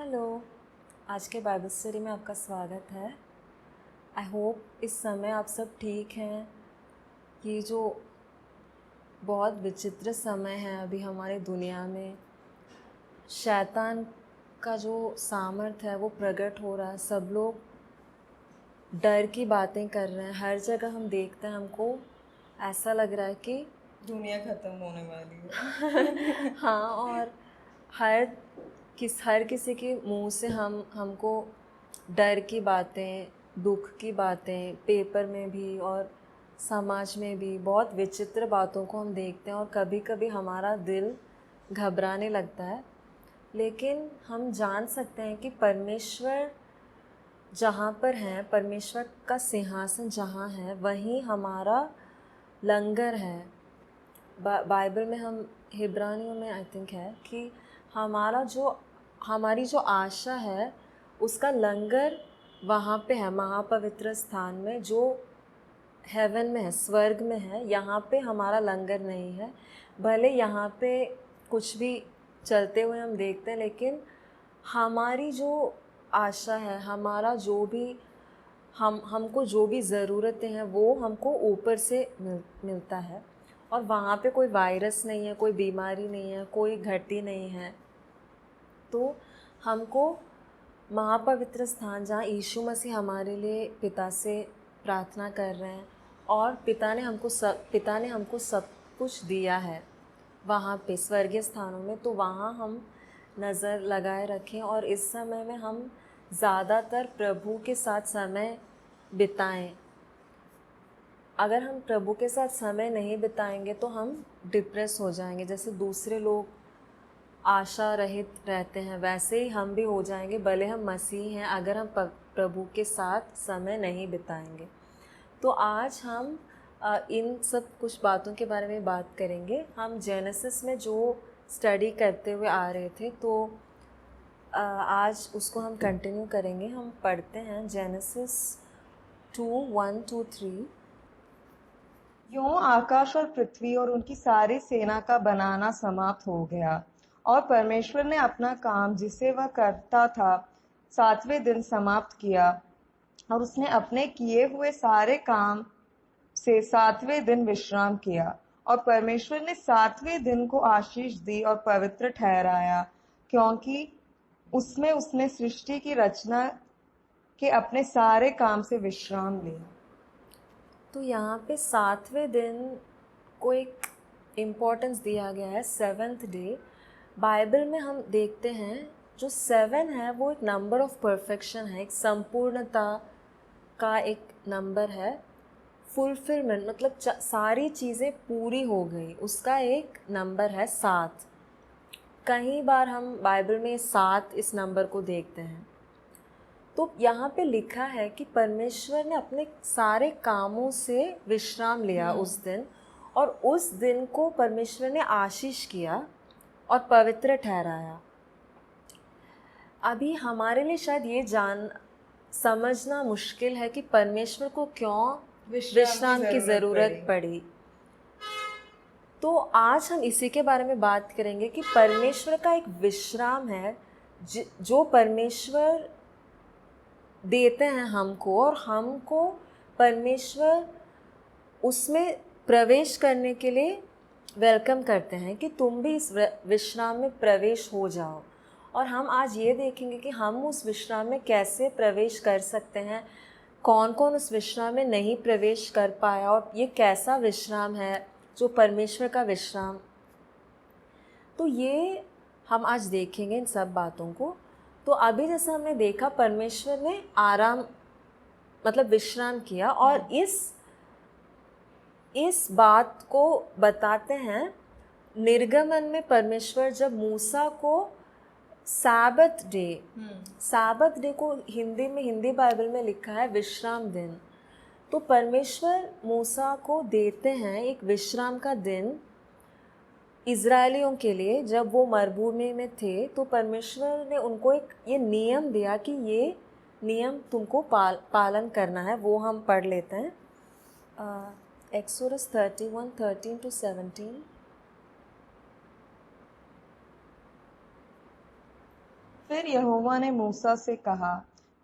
Hello. आज के Bible study में आपका स्वागत है। आई होप इस समय आप सब ठीक हैं। ये जो बहुत विचित्र समय है अभी हमारी दुनिया में, शैतान का जो सामर्थ है वो प्रकट हो रहा है। सब लोग डर की बातें कर रहे हैं। हर जगह हम देखते हैं, हमको ऐसा लग रहा है कि दुनिया खत्म होने वाली है। हाँ, और हर किसी के मुंह से हमको डर की बातें, दुख की बातें, पेपर में भी और समाज में भी बहुत विचित्र बातों को हम देखते हैं और कभी कभी हमारा दिल घबराने लगता है। लेकिन हम जान सकते हैं कि परमेश्वर जहाँ पर है, परमेश्वर का सिंहासन जहाँ है, वहीं हमारा लंगर है। बाइबल में हम हिब्रानियों में आई थिंक है कि हमारी जो आशा है उसका लंगर वहाँ पे है, महापवित्र स्थान में, जो हेवन में है, स्वर्ग में है। यहाँ पे हमारा लंगर नहीं है। भले यहाँ पे कुछ भी चलते हुए हम देखते हैं, लेकिन हमारी जो आशा है, हमारा जो भी हमको जो भी ज़रूरतें हैं वो हमको ऊपर से मिलता है। और वहाँ पे कोई वायरस नहीं है, कोई बीमारी नहीं है, कोई घटी नहीं है। तो हमको महापवित्र स्थान, जहाँ यीशु मसीह हमारे लिए पिता से प्रार्थना कर रहे हैं और पिता ने हमको सब कुछ दिया है वहाँ पे स्वर्गीय स्थानों में, तो वहाँ हम नज़र लगाए रखें और इस समय में हम ज़्यादातर प्रभु के साथ समय बिताएं। अगर हम प्रभु के साथ समय नहीं बिताएंगे तो हम डिप्रेस हो जाएंगे। जैसे दूसरे लोग आशा रहित रहते हैं, वैसे ही हम भी हो जाएंगे, भले हम मसीह हैं, अगर हम प्रभु के साथ समय नहीं बिताएंगे। तो आज हम इन सब कुछ बातों के बारे में बात करेंगे। हम जेनेसिस में जो स्टडी करते हुए आ रहे थे, तो आज उसको हम कंटिन्यू करेंगे। हम पढ़ते हैं जेनेसिस 2:1-3। यूं आकाश और पृथ्वी और उनकी सारी सेना का बनाना समाप्त हो गया और परमेश्वर ने अपना काम जिसे वह करता था 7वें दिन समाप्त किया और उसने अपने किए हुए सारे काम से 7वें दिन विश्राम किया। और परमेश्वर ने 7वें दिन को आशीष दी और पवित्र ठहराया, क्योंकि उसमें उसने सृष्टि की रचना के अपने सारे काम से विश्राम लिया। तो यहाँ पे 7वें दिन को एक इम्पोर्टेंस दिया गया है, सेवन्थ डे। बाइबल में हम देखते हैं जो 7 है वो एक नंबर ऑफ परफेक्शन है, एक संपूर्णता का एक नंबर है। फुलफिलमेंट मतलब सारी चीज़ें पूरी हो गई, उसका एक नंबर है 7। कई बार हम बाइबल में 7 इस नंबर को देखते हैं। तो यहाँ पे लिखा है कि परमेश्वर ने अपने सारे कामों से विश्राम लिया उस दिन, और उस दिन को परमेश्वर ने आशीष किया और पवित्र ठहराया। अभी हमारे लिए शायद ये समझना मुश्किल है कि परमेश्वर को क्यों विश्राम की ज़रूरत पड़ी। तो आज हम इसी के बारे में बात करेंगे कि परमेश्वर का एक विश्राम है जो परमेश्वर देते हैं हमको, और हमको परमेश्वर उसमें प्रवेश करने के लिए वेलकम करते हैं कि तुम भी इस विश्राम में प्रवेश हो जाओ। और हम आज ये देखेंगे कि हम उस विश्राम में कैसे प्रवेश कर सकते हैं, कौन कौन उस विश्राम में नहीं प्रवेश कर पाया, और ये कैसा विश्राम है जो परमेश्वर का विश्राम। तो ये हम आज देखेंगे इन सब बातों को। तो अभी जैसा हमने देखा, परमेश्वर ने आराम मतलब विश्राम किया, और इस बात को बताते हैं निर्गमन में। परमेश्वर जब मूसा को सैबत डे को हिंदी बाइबल में लिखा है विश्राम दिन। तो परमेश्वर मूसा को देते हैं एक विश्राम का दिन इज़राइलियों के लिए। जब वो मरुभूमि में थे तो परमेश्वर ने उनको एक ये नियम दिया कि ये नियम तुमको पालन करना है। वो हम पढ़ लेते हैं, एक्सोडस 31:13-17। फिर यहोवा ने मूसा से कहा,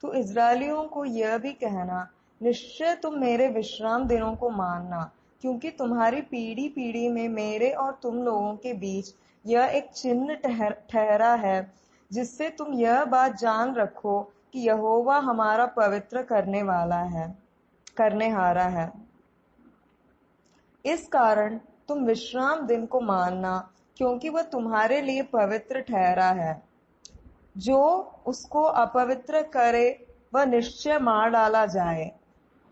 तू इस्राएलियों को यह भी कहना, निश्चय तुम मेरे विश्राम दिनों को मानना, क्योंकि तुम्हारी पीढ़ी पीढ़ी में मेरे और तुम लोगों के बीच यह एक चिन्ह ठहरा है, जिससे तुम यह बात जान रखो कि यहोवा हमारा पवित्र करने हारा है। इस कारण तुम विश्राम दिन को मानना, क्योंकि वह तुम्हारे लिए पवित्र ठहरा है। जो उसको अपवित्र करे वह निश्चय मार डाला जाए।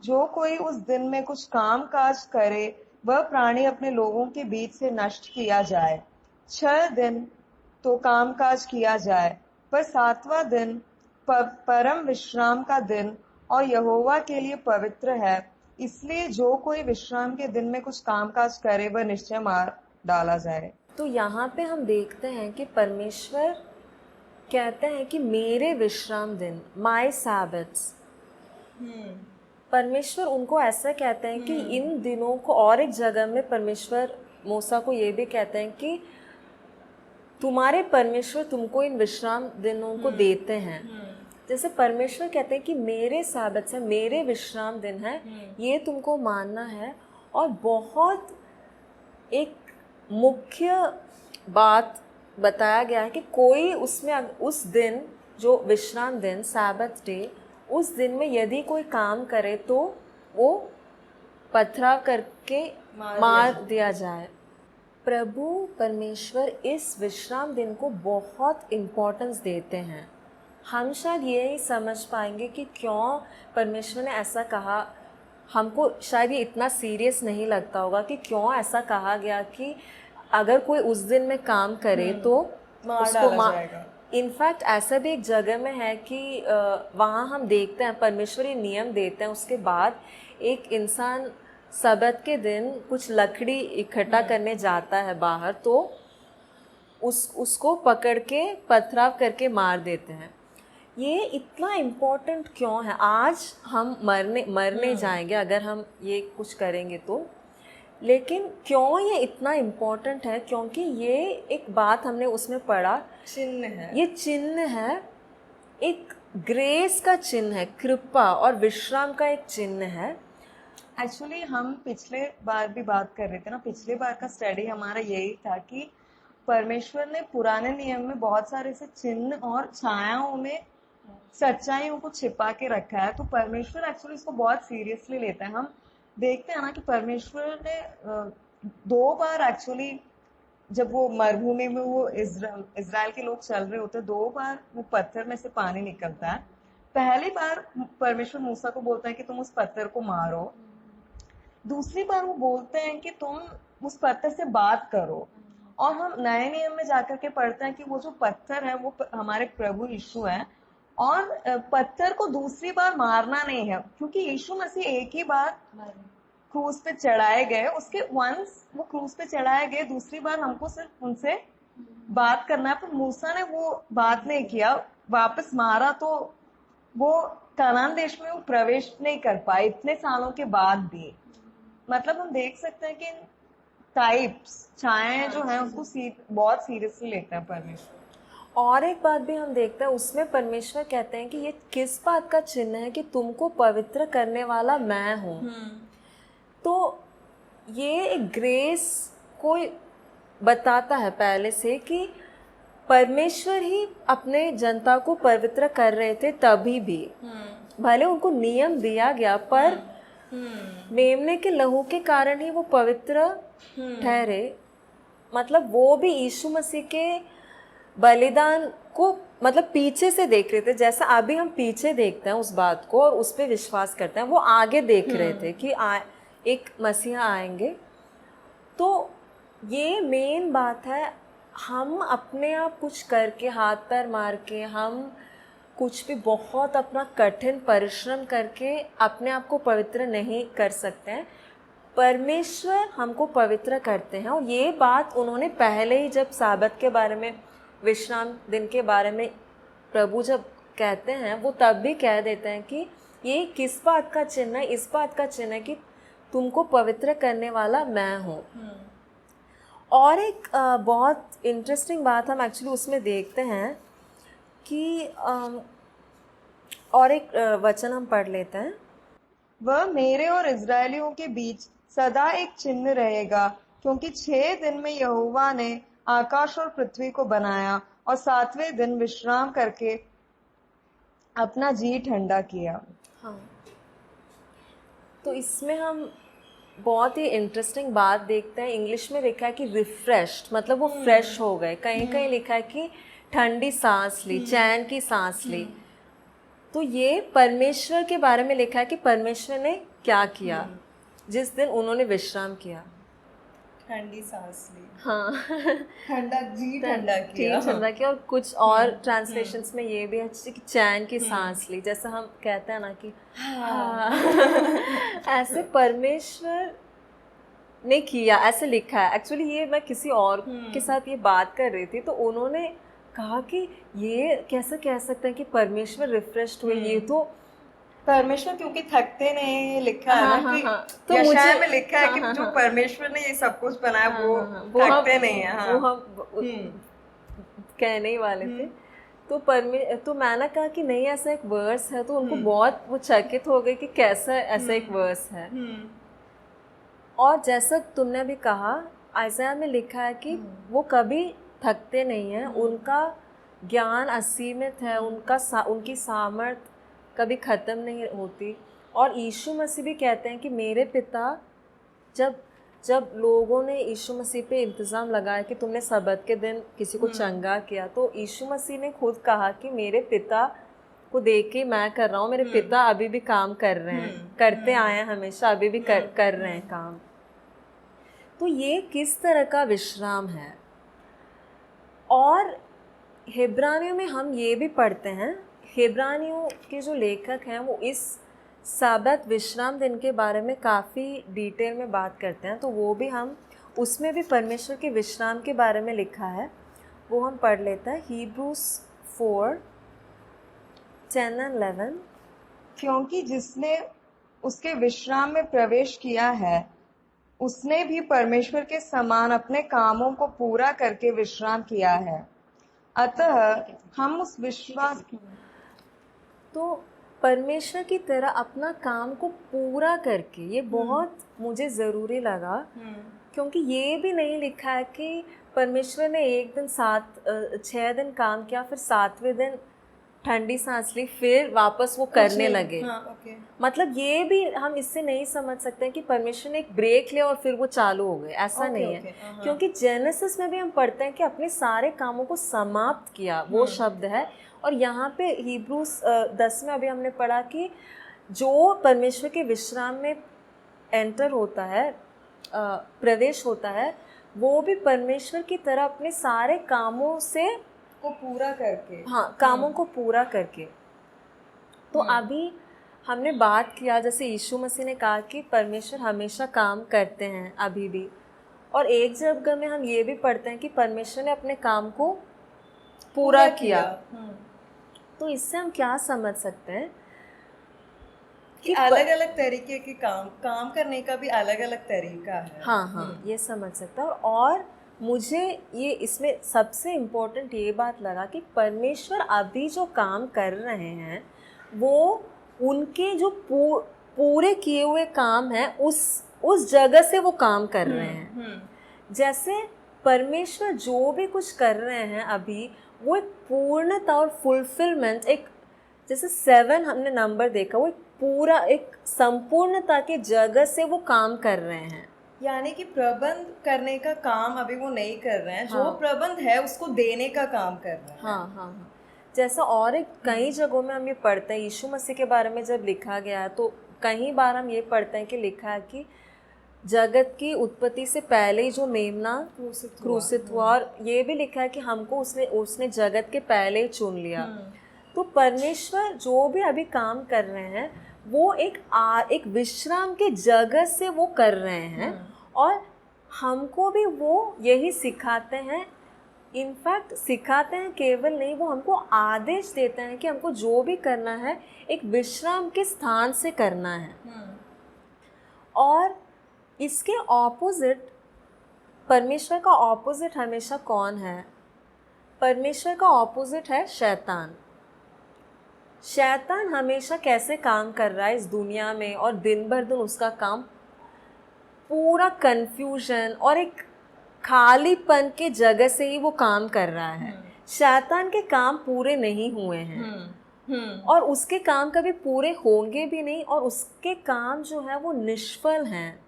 जो कोई उस दिन में कुछ काम काज करे वह प्राणी अपने लोगों के बीच से नष्ट किया जाए। 6 दिन तो काम काज किया जाए, पर 7वां दिन परम विश्राम का दिन और यहोवा के लिए पवित्र है। इसलिए जो कोई विश्राम के दिन में कुछ काम काज करे वह निश्चय मार डाला जाए। तो यहाँ पे हम देखते हैं कि परमेश्वर कहते हैं कि मेरे विश्राम दिन, माय सैबथ्स, परमेश्वर उनको ऐसा कहते हैं कि इन दिनों को, और एक जगह में परमेश्वर मूसा को ये भी कहते हैं कि तुम्हारे परमेश्वर तुमको इन विश्राम दिनों को देते हैं। जैसे परमेश्वर कहते हैं कि मेरे सैबथ्स है, मेरे विश्राम दिन है, ये तुमको मानना है। और बहुत एक मुख्य बात बताया गया है कि कोई उसमें उस दिन, जो विश्राम दिन, सैबथ डे, उस दिन में यदि कोई काम करे तो वो पथराव करके मार दिया जाए। प्रभु परमेश्वर इस विश्राम दिन को बहुत इम्पोर्टेंस देते हैं। हम शायद ये नहीं समझ पाएंगे कि क्यों परमेश्वर ने ऐसा कहा। हमको शायद ये इतना सीरियस नहीं लगता होगा कि क्यों ऐसा कहा गया कि अगर कोई उस दिन में काम करे तो उसको इनफैक्ट ऐसा भी एक जगह में है कि वहाँ हम देखते हैं परमेश्वर ये नियम देते हैं। उसके बाद एक इंसान सबत के दिन कुछ लकड़ी इकट्ठा करने जाता है बाहर, तो उसको पकड़ के पथराव करके मार देते हैं। ये इतना इम्पोर्टेंट क्यों है? आज हम मरने जाएंगे अगर हम ये कुछ करेंगे तो, लेकिन क्यों ये इतना इम्पोर्टेंट है? क्योंकि ये एक बात हमने उसमें पढ़ा, चिन्ह है। ये चिन्ह है, एक ग्रेस का चिन्ह है, कृपा और विश्राम का एक चिन्ह है। एक्चुअली हम पिछले बार भी बात कर रहे थे ना, पिछले बार का स्टडी हमारा यही था कि परमेश्वर ने पुराने नियम में बहुत सारे से चिन्ह और छायाओं में सच्चाइयों को छिपा के रखा है। तो परमेश्वर एक्चुअली इसको बहुत सीरियसली लेता है। हम देखते हैं ना कि परमेश्वर ने 2 बार एक्चुअली, जब वो मरुभूमि में वो इज़राइल के लोग चल रहे होते, 2 बार वो पत्थर में से पानी निकलता है। पहली बार परमेश्वर मूसा को बोलता है कि तुम उस पत्थर को मारो। दूसरी बार वो बोलते हैं कि तुम उस पत्थर से बात करो। और हम नए नियम में जाकर के पढ़ते हैं कि वो जो पत्थर है वो हमारे प्रभु यीशु है। और पत्थर को दूसरी बार मारना नहीं है, क्योंकि यीशु मसीह एक ही बार क्रूज पे चढ़ाए गए। उसके वंस वो क्रूज पे चढ़ाए गए, दूसरी बार हमको सिर्फ उनसे बात करना है। पर मूसा ने वो बात नहीं किया, वापस मारा, तो वो कनान देश में वो प्रवेश नहीं कर पाए इतने सालों के बाद भी। मतलब हम देख सकते हैं कि टाइप्स, छायाएं जो हैं उसको बहुत सीरियसली लेता है परमेश्वर। और एक बात भी हम देखते हैं, उसमें परमेश्वर कहते हैं कि ये किस बात का चिन्ह है कि तुमको पवित्र करने वाला मैं हूँ। तो ये एक ग्रेस को बताता है पहले से कि परमेश्वर ही अपने जनता को पवित्र कर रहे थे तभी भी। भले उनको नियम दिया गया, पर मेमने के लहू के कारण ही वो पवित्र ठहरे। मतलब वो भी यीशु मसीह के बलिदान को मतलब पीछे से देख रहे थे, जैसा अभी हम पीछे देखते हैं उस बात को और उस पर विश्वास करते हैं। वो आगे देख रहे थे कि एक मसीहा आएंगे। तो ये मेन बात है। हम अपने आप कुछ करके, हाथ पैर मार के, हम कुछ भी बहुत अपना कठिन परिश्रम करके अपने आप को पवित्र नहीं कर सकते हैं। परमेश्वर हमको पवित्र करते हैं। और ये बात उन्होंने पहले ही, जब साबत के बारे में, विश्राम दिन के बारे में प्रभु जब कहते हैं, वो तब भी कह देते हैं कि ये किस बात का चिन्ह है? इस बात का चिन्ह है कि तुमको पवित्र करने वाला मैं हूँ। और एक बहुत इंटरेस्टिंग बात हम एक्चुअली उसमें देखते हैं कि और एक वचन हम पढ़ लेते हैं। वह मेरे और इज़राइलियों के बीच सदा एक चिन्ह रहेगा, क्योंकि 6 दिन में यहोवा ने आकाश और पृथ्वी को बनाया और 7वें दिन विश्राम करके अपना जी ठंडा किया। हाँ, तो इसमें हम बहुत ही इंटरेस्टिंग बात देखते हैं। इंग्लिश में लिखा है कि रिफ्रेश्ड, मतलब वो फ्रेश हो गए। कहीं कहीं लिखा है कि ठंडी सांस ली, चैन की सांस ली। तो ये परमेश्वर के बारे में लिखा है कि परमेश्वर ने क्या किया जिस दिन उन्होंने विश्राम किया। ठंडी सांस ली, हाँ, ठंडा जी ठंडा जी किया। ठंडा किया। और कुछ और ट्रांसलेशंस में ये भी है कि चैन की सांस ली, जैसा हम कहते हैं ना कि हाँ। ऐसे परमेश्वर ने किया, ऐसे लिखा है। एक्चुअली ये मैं किसी और के साथ ये बात कर रही थी, तो उन्होंने कहा कि ये कैसे कह सकते हैं कि परमेश्वर रिफ्रेश्ड हुए। ये तो परमेश्वर क्योंकि थकते नहीं, लिखा है हाँ, ना हाँ, कि हाँ, तो यशायाह मुझे में लिखा है हाँ, कि हाँ, जो हाँ, परमेश्वर ने ये सब कुछ बनाया हाँ, वो हाँ, हाँ, वो हम थकते नहीं है। हाँ। वो हम कहने ही वाले थे। तो तो मैंने कहा कि नहीं, ऐसा एक वर्स है। तो उनको बहुत वो चकित हो गए कि कैसा ऐसा एक वर्स है। और जैसा तुमने भी कहा, आयसाया में लिखा है कि वो कभी थकते नहीं हैं, उनका ज्ञान असीमित है, उनकी सामर्थ कभी ख़त्म नहीं होती। और यीशु मसीह भी कहते हैं कि मेरे पिता, जब जब लोगों ने यीशु मसीह पे इल्ज़ाम लगाया कि तुमने सबत के दिन किसी को चंगा किया, तो यीशु मसीह ने खुद कहा कि मेरे पिता को देख के मैं कर रहा हूँ, मेरे पिता अभी भी काम कर रहे हैं, करते आए हैं हमेशा, अभी भी कर रहे हैं काम। तो ये किस तरह का विश्राम है। और हिब्रानियों में हम ये भी पढ़ते हैं, हिब्रानियों के जो लेखक हैं वो इस साबत विश्राम दिन के बारे में काफ़ी डिटेल में बात करते हैं। तो वो भी हम, उसमें भी परमेश्वर के विश्राम के बारे में लिखा है, वो हम पढ़ लेते हैं। Hebrews 4:10-11। क्योंकि जिसने उसके विश्राम में प्रवेश किया है, उसने भी परमेश्वर के समान अपने कामों को पूरा करके विश्राम किया है। अतः हम उस विश्वास तो परमेश्वर की तरह अपना काम को पूरा करके, ये बहुत मुझे ज़रूरी लगा, क्योंकि ये भी नहीं लिखा है कि परमेश्वर ने एक दिन 6 दिन काम किया, फिर 7वें दिन ठंडी सांस ली, फिर वापस वो करने लगे। मतलब ये भी हम इससे नहीं समझ सकते हैं कि परमेश्वर ने एक ब्रेक लिया और फिर वो चालू हो गए, ऐसा नहीं है। क्योंकि जेनेसिस में भी हम पढ़ते हैं कि अपने सारे कामों को समाप्त किया, वो शब्द है। और यहाँ पे हिब्रूस 10 में अभी हमने पढ़ा कि जो परमेश्वर के विश्राम में एंटर होता है, प्रवेश होता है, वो भी परमेश्वर की तरह अपने सारे कामों से को पूरा करके, हाँ, कामों को पूरा करके। तो अभी हमने बात किया, जैसे यीशु मसीह ने कहा कि परमेश्वर हमेशा काम करते हैं अभी भी। और एक जगह में हम ये भी पढ़ते हैं कि परमेश्वर ने अपने काम को पूरा किया। तो इससे हम क्या समझ सकते हैं कि अलग अलग तरीके के काम करने का भी अलग अलग तरीका है। हाँ, हाँ, ये समझ सकता है। और मुझे ये इसमें सबसे इम्पोर्टेंट ये बात लगा कि परमेश्वर अभी जो काम कर रहे हैं वो उनके जो पूरे किए हुए काम हैं, उस जगह से वो काम कर रहे हैं। जैसे परमेश्वर जो भी कुछ कर रहे हैं अभी, वो एक पूर्णता और फुलफिलमेंट, एक जैसे 7 हमने नंबर देखा, वो पूरा एक संपूर्णता की जगह से वो काम कर रहे हैं। यानी कि प्रबंध करने का काम अभी वो नहीं कर रहे हैं। हाँ। जो प्रबंध है उसको देने का काम कर रहे हैं। हाँ, हाँ, हाँ। जैसा और एक कई जगहों में हम ये पढ़ते हैं, यीशु मसीह के बारे में जब लिखा गया है तो कई बार हम ये पढ़ते हैं कि लिखा है कि जगत की उत्पत्ति से पहले ही जो मेमना क्रूसित हुआ। और ये भी लिखा है कि हमको उसने जगत के पहले ही चुन लिया। तो परमेश्वर जो भी अभी काम कर रहे हैं वो एक विश्राम के जगह से वो कर रहे हैं। और हमको भी वो यही सिखाते हैं, इनफैक्ट सिखाते हैं केवल नहीं, वो हमको आदेश देते हैं कि हमको जो भी करना है एक विश्राम के स्थान से करना है। और इसके ऑपोजिट, परमेश्वर का ऑपोजिट हमेशा कौन है? परमेश्वर का ऑपोजिट है शैतान। शैतान हमेशा कैसे काम कर रहा है इस दुनिया में, और दिन भर दिन उसका काम पूरा कंफ्यूजन और एक खालीपन के जगह से ही वो काम कर रहा है। शैतान के काम पूरे नहीं हुए हैं और उसके काम कभी पूरे होंगे भी नहीं, और उसके काम जो है वो निष्फल हैं।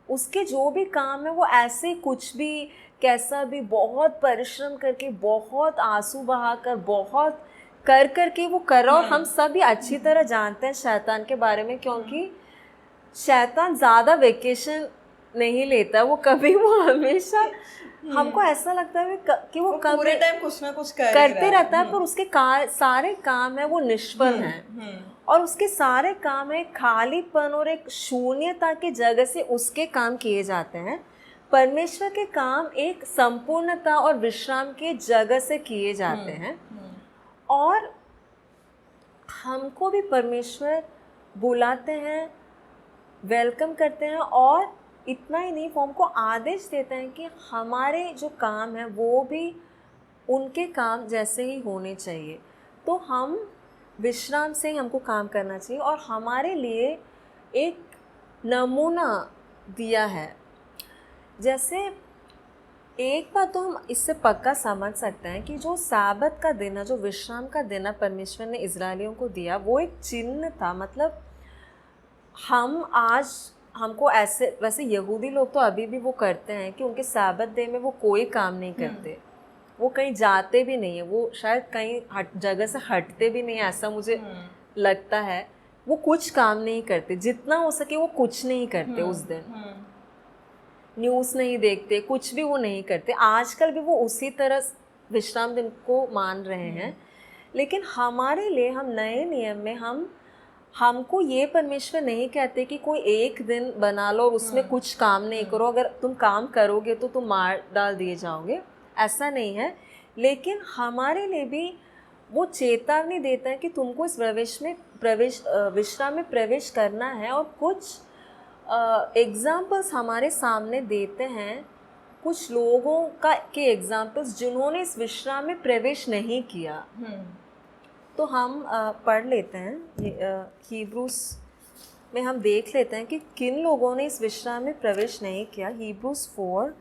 उसके जो भी काम है वो ऐसे कुछ भी कैसा भी बहुत परिश्रम करके, बहुत आंसू बहाकर, बहुत कर के वो कर रहा। और हम सब भी अच्छी तरह जानते हैं शैतान के बारे में, क्योंकि शैतान ज़्यादा वेकेशन नहीं लेता, वो कभी, वो हमेशा हमको ऐसा लगता है कि वो पूरे टाइम कुछ ना कुछ करते रहता है, पर उसके सारे काम है वो निष्फल हैं। और उसके सारे काम है खालीपन और एक शून्यता की जगह से उसके काम किए जाते हैं। परमेश्वर के काम एक संपूर्णता और विश्राम के जगह से किए जाते हैं। और हमको भी परमेश्वर बुलाते हैं, वेलकम करते हैं, और इतना ही नहीं, वो हमको आदेश देते हैं कि हमारे जो काम है वो भी उनके काम जैसे ही होने चाहिए। तो हम विश्राम से ही हमको काम करना चाहिए, और हमारे लिए एक नमूना दिया है। जैसे एक बात तो हम इससे पक्का समझ सकते हैं कि जो साबत का दिन है, जो विश्राम का दिन है, परमेश्वर ने इजरायलियों को दिया, वो एक चिन्ह था। मतलब हम आज हमको ऐसे, वैसे यहूदी लोग तो अभी भी वो करते हैं कि उनके साबत डे में वो कोई काम नहीं करते, वो कहीं जाते भी नहीं है, वो शायद कहीं जगह से हटते भी नहीं है, ऐसा मुझे लगता है। वो कुछ काम नहीं करते, जितना हो सके वो कुछ नहीं करते उस दिन। न्यूज़ नहीं देखते, कुछ भी वो नहीं करते। आजकल भी वो उसी तरह विश्राम दिन को मान रहे हैं। लेकिन हमारे लिए, हम नए नियम में हमको ये परमेश्वर नहीं कहते कि कोई एक दिन बना लो और उसमें कुछ काम नहीं करो, अगर तुम काम करोगे तो तुम मार डाल दिए जाओगे, ऐसा नहीं है। लेकिन हमारे लिए भी वो चेतावनी देता है कि तुमको इस विश्राम में प्रवेश करना है। और कुछ एग्जाम्पल्स हमारे सामने देते हैं, कुछ लोगों के एग्जाम्पल्स जिन्होंने इस विश्राम में प्रवेश नहीं किया। तो हम पढ़ लेते हैं, हीब्रूस में हम देख लेते हैं कि किन लोगों ने इस विश्राम में प्रवेश नहीं किया। हीब्रूस 4।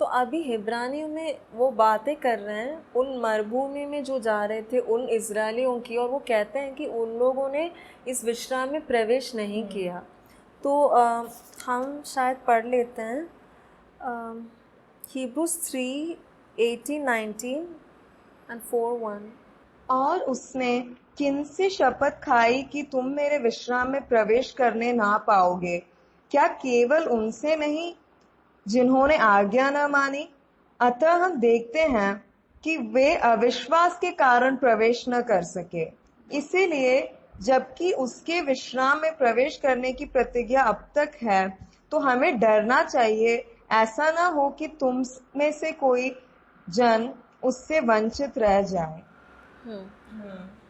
तो अभी हिब्रानियों में वो बातें कर रहे हैं उन मरुभूमि में जो जा रहे थे उन इजरायलियों की, और वो कहते हैं कि उन लोगों ने इस विश्राम में प्रवेश नहीं किया। तो हम शायद पढ़ लेते हैं हीब्रूस 3:18, 19 and 4:1। और उसने किनसे शपथ खाई कि तुम मेरे विश्राम में प्रवेश करने ना पाओगे? क्या केवल उनसे नहीं जिन्होंने आज्ञा न मानी? अतः हम देखते हैं कि वे अविश्वास के कारण प्रवेश न कर सके। इसीलिए जबकि उसके विश्राम में प्रवेश करने की प्रतिज्ञा अब तक है, तो हमें डरना चाहिए, ऐसा ना हो कि तुम में से कोई जन उससे वंचित रह जाए।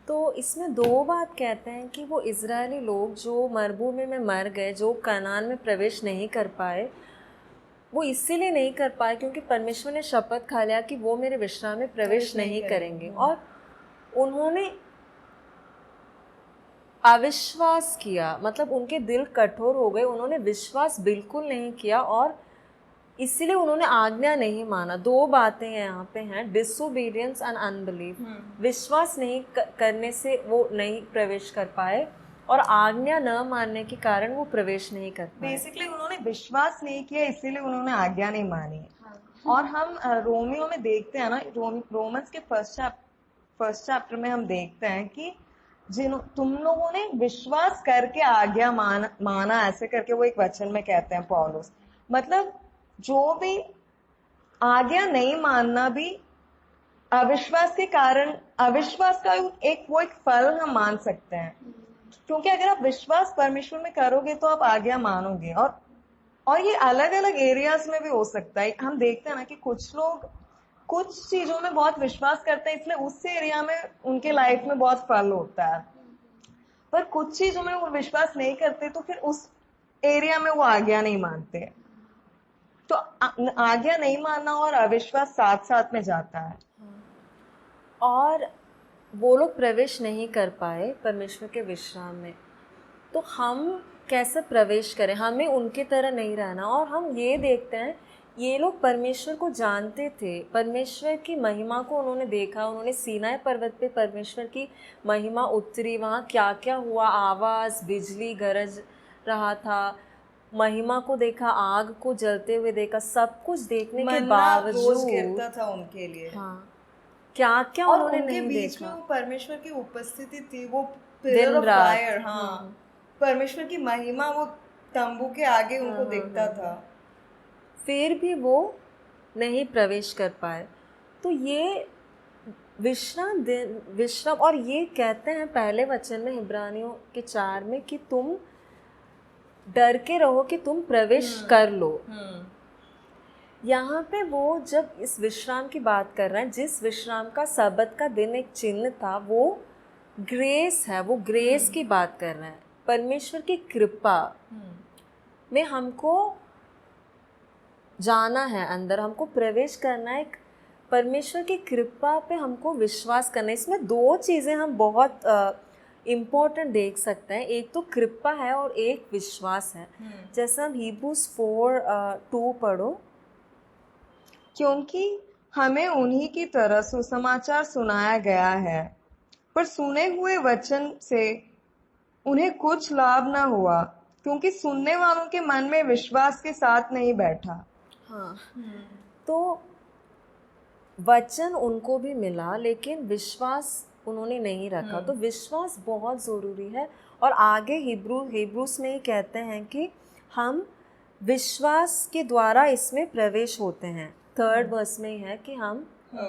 तो इसमें दो बात कहते हैं कि वो इजरायली लोग जो मरुभूमि में मर गए, जो कनान में प्रवेश नहीं कर पाए, वो इसीलिए नहीं कर पाए क्योंकि परमेश्वर ने शपथ खा लिया कि वो मेरे विश्राम में प्रवेश नहीं करेंगे। और उन्होंने अविश्वास किया, मतलब उनके दिल कठोर हो गए, उन्होंने विश्वास बिल्कुल नहीं किया और इसीलिए उन्होंने आज्ञा नहीं माना। दो बातें यहाँ पे हैं, डिसोबीडियंस एंड अनबिलीफ। विश्वास नहीं करने से वो नहीं प्रवेश कर पाए, और आज्ञा न मानने के कारण वो प्रवेश नहीं कर पाए। बेसिकली उन्होंने विश्वास नहीं किया, इसीलिए उन्होंने आज्ञा नहीं मानी। और हम रोमियो में देखते हैं ना, रोमन्स के फर्स्ट चैप्टर में हम देखते हैं कि तुम लोगों ने विश्वास करके आज्ञा माना, ऐसे करके वो एक वचन में कहते हैं पौलुस। मतलब जो भी आज्ञा नहीं मानना भी अविश्वास के कारण, अविश्वास का एक फल हम मान सकते हैं, क्योंकि अगर आप विश्वास परमेश्वर में करोगे तो आप आज्ञा मानोगे। और ये अलग अलग एरियाज में भी हो सकता है। हम देखते हैं ना कि कुछ लोग कुछ चीजों में बहुत विश्वास करते हैं, इसलिए उस एरिया में उनके लाइफ में बहुत फल होता है, पर कुछ चीजों में वो विश्वास नहीं करते तो फिर उस एरिया में वो आज्ञा नहीं मानते। तो आज्ञा नहीं मानना और अविश्वास साथ साथ में जाता है। और वो लोग प्रवेश नहीं कर पाए परमेश्वर के विश्राम में, तो हम कैसे प्रवेश करें? हमें उनकी तरह नहीं रहना। और हम ये देखते हैं, ये लोग परमेश्वर को जानते थे, परमेश्वर की महिमा को उन्होंने देखा, उन्होंने सीनाई पर्वत पे परमेश्वर की महिमा उतरी, वहाँ क्या क्या हुआ, आवाज़, बिजली गरज रहा था, महिमा को देखा, आग को जलते हुए देखा, सब कुछ देखने के मन्ना रोज बावजूद गिरता था उनके लिए। हाँ, क्या क्या और उन्होंने उनके नहीं बीच में देखा। वो परमेश्वर की उपस्थिति थी, वो पिलर दिन ऑफ रात। फायर। हाँ, परमेश्वर की महिमा वो तंबू के आगे उनको दिखता था। फिर भी वो नहीं प्रवेश कर पाए। तो ये विश्राम, और ये कहते हैं पहले वचन में इब्रानियों के 4 में कि तुम डर के रहो कि तुम प्रवेश कर लो। यहाँ पे वो जब इस विश्राम की बात कर रहे हैं, जिस विश्राम का सबत का दिन एक चिन्ह था, वो ग्रेस है, वो ग्रेस की बात कर रहे हैं। परमेश्वर की कृपा में हमको जाना है, अंदर हमको प्रवेश करना है, परमेश्वर की कृपा पे हमको विश्वास करना है। इसमें 2 चीज़ें हम बहुत इम्पोर्टेंट देख सकते हैं, एक तो कृपा है और एक विश्वास है। जैसे हम Hebrews 4:2 पढ़ो, क्योंकि हमें उन्हीं की तरह सुसमाचार सुनाया गया है, पर सुने हुए वचन से उन्हें कुछ लाभ न हुआ, क्योंकि सुनने वालों के मन में विश्वास के साथ नहीं बैठा। हाँ, तो वचन उनको भी मिला लेकिन विश्वास उन्होंने नहीं रखा। तो विश्वास बहुत ज़रूरी है। और आगे हिब्रूस में ही कहते हैं कि हम विश्वास के द्वारा इसमें प्रवेश होते हैं। 3rd वर्स में ही है कि हम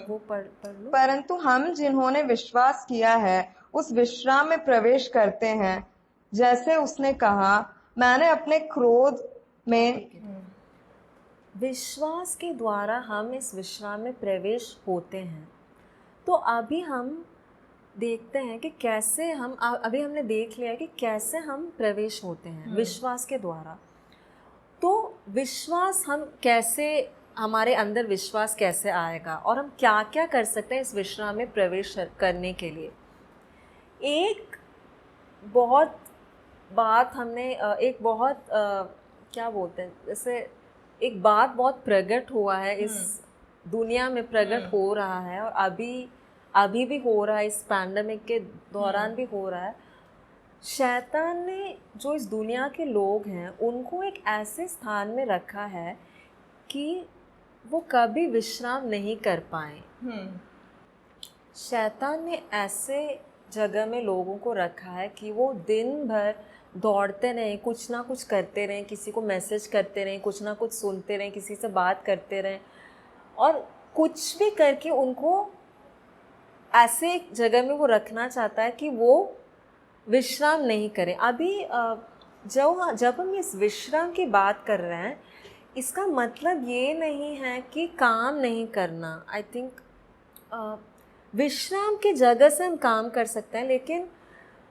वो पढ़ लो। परंतु हम जिन्होंने विश्वास किया है उस विश्राम में प्रवेश करते हैं, जैसे उसने कहा, मैंने अपने क्रोध में। विश्वास के द्वारा हम इस विश्राम में प्रवेश होते हैं। तो अभी हम देखते हैं कि कैसे हम, अभी हमने देख लिया कि कैसे हम प्रवेश होते हैं विश्वास के द्वारा। तो विश्वास हम कैसे, हमारे अंदर विश्वास कैसे आएगा और हम क्या क्या कर सकते हैं इस विश्राम में प्रवेश करने के लिए। एक बहुत बात हमने एक बहुत क्या बोलते हैं, जैसे एक बात बहुत प्रकट हुआ है, इस दुनिया में प्रकट हो रहा है, और अभी भी हो रहा है, इस पैंडेमिक के दौरान भी हो रहा है। शैतान ने जो इस दुनिया के लोग हैं उनको एक ऐसे स्थान में रखा है कि वो कभी विश्राम नहीं कर पाए। शैतान ने ऐसे जगह में लोगों को रखा है कि वो दिन भर दौड़ते रहें, कुछ ना कुछ करते रहें, किसी को मैसेज करते रहें, कुछ ना कुछ सुनते रहें, किसी से बात करते रहें, और कुछ भी करके उनको ऐसे एक जगह में वो रखना चाहता है कि वो विश्राम नहीं करें। अभी जब हम इस विश्राम की बात कर रहे हैं, इसका मतलब ये नहीं है कि काम नहीं करना। आई थिंक विश्राम की जगह से हम काम कर सकते हैं, लेकिन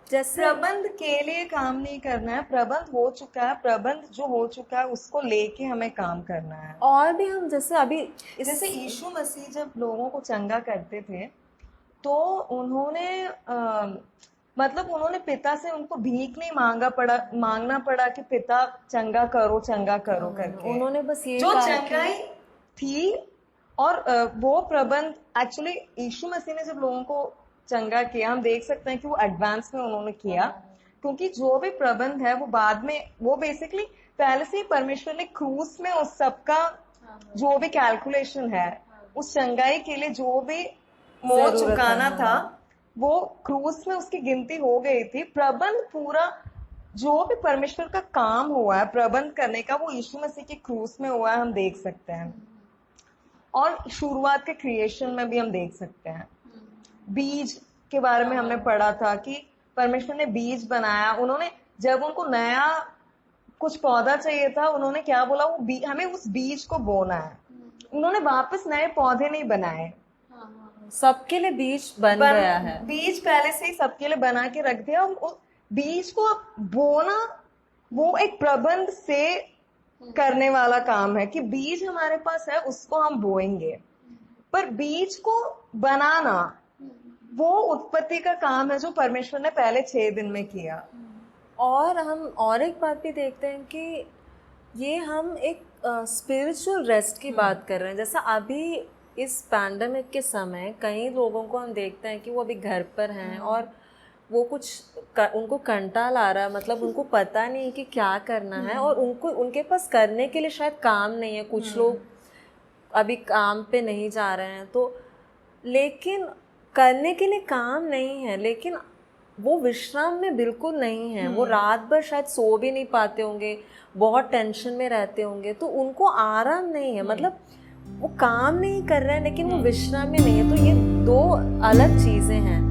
जैसे प्रबंध के लिए काम नहीं करना है। प्रबंध हो चुका है, प्रबंध जो हो चुका है उसको लेके हमें काम करना है। और भी हम जैसे अभी जैसे यीशु मसीह जब लोगों को चंगा करते थे तो उन्होंने मतलब उन्होंने पिता से उनको भीख नहीं मांगना पड़ा कि पिता चंगा करो करके। उन्होंने बस ये जो कहा चंगाई थी, और वो प्रबंध एक्चुअली यीशु मसीह ने जब लोगों को चंगा किया, हम देख सकते हैं कि वो एडवांस में उन्होंने किया, क्योंकि जो भी प्रबंध है वो बाद में, वो बेसिकली पहले से ही परमेश्वर ने क्रूस में उस सबका जो भी कैलकुलेशन है, उस चंगाई के लिए जो भी मोल चुकाना था, वो क्रूस में उसकी गिनती हो गई थी। प्रबंध पूरा जो भी परमेश्वर का काम हुआ है प्रबंध करने का, वो यीशु मसीह की क्रूस में हुआ है, हम देख सकते हैं। और शुरुआत के क्रिएशन में भी हम देख सकते हैं। बीज के बारे में हमने पढ़ा था कि परमेश्वर ने बीज बनाया। उन्होंने जब उनको नया कुछ पौधा चाहिए था, उन्होंने क्या बोला, वो हमें उस बीज को बोना है। उन्होंने वापस नए पौधे नहीं बनाए, सबके लिए बीज बन गया है। बीज पहले से ही सबके लिए बना के रख दिया। उस बीज को बोना वो एक प्रबंध से करने वाला काम है कि बीज हमारे पास है, उसको हम बोएंगे। पर बीज को बनाना वो उत्पत्ति का काम है जो परमेश्वर ने पहले 6 दिन में किया। और हम और एक बात भी देखते हैं कि ये हम एक स्पिरिचुअल रेस्ट की बात कर रहे हैं। जैसा अभी इस पैंडेमिक के समय कई लोगों को हम देखते हैं कि वो अभी घर पर हैं और वो उनको कंटाल आ रहा है, मतलब उनको पता नहीं कि क्या करना है और उनके पास करने के लिए शायद काम नहीं है। कुछ लोग अभी काम पे नहीं जा रहे हैं, तो लेकिन करने के लिए काम नहीं है, लेकिन वो विश्राम में बिल्कुल नहीं है। वो रात भर शायद सो भी नहीं पाते होंगे, बहुत टेंशन में रहते होंगे, तो उनको आराम नहीं है। मतलब वो काम नहीं कर रहे हैं लेकिन वो विश्राम में नहीं है। तो ये दो अलग चीज़ें हैं।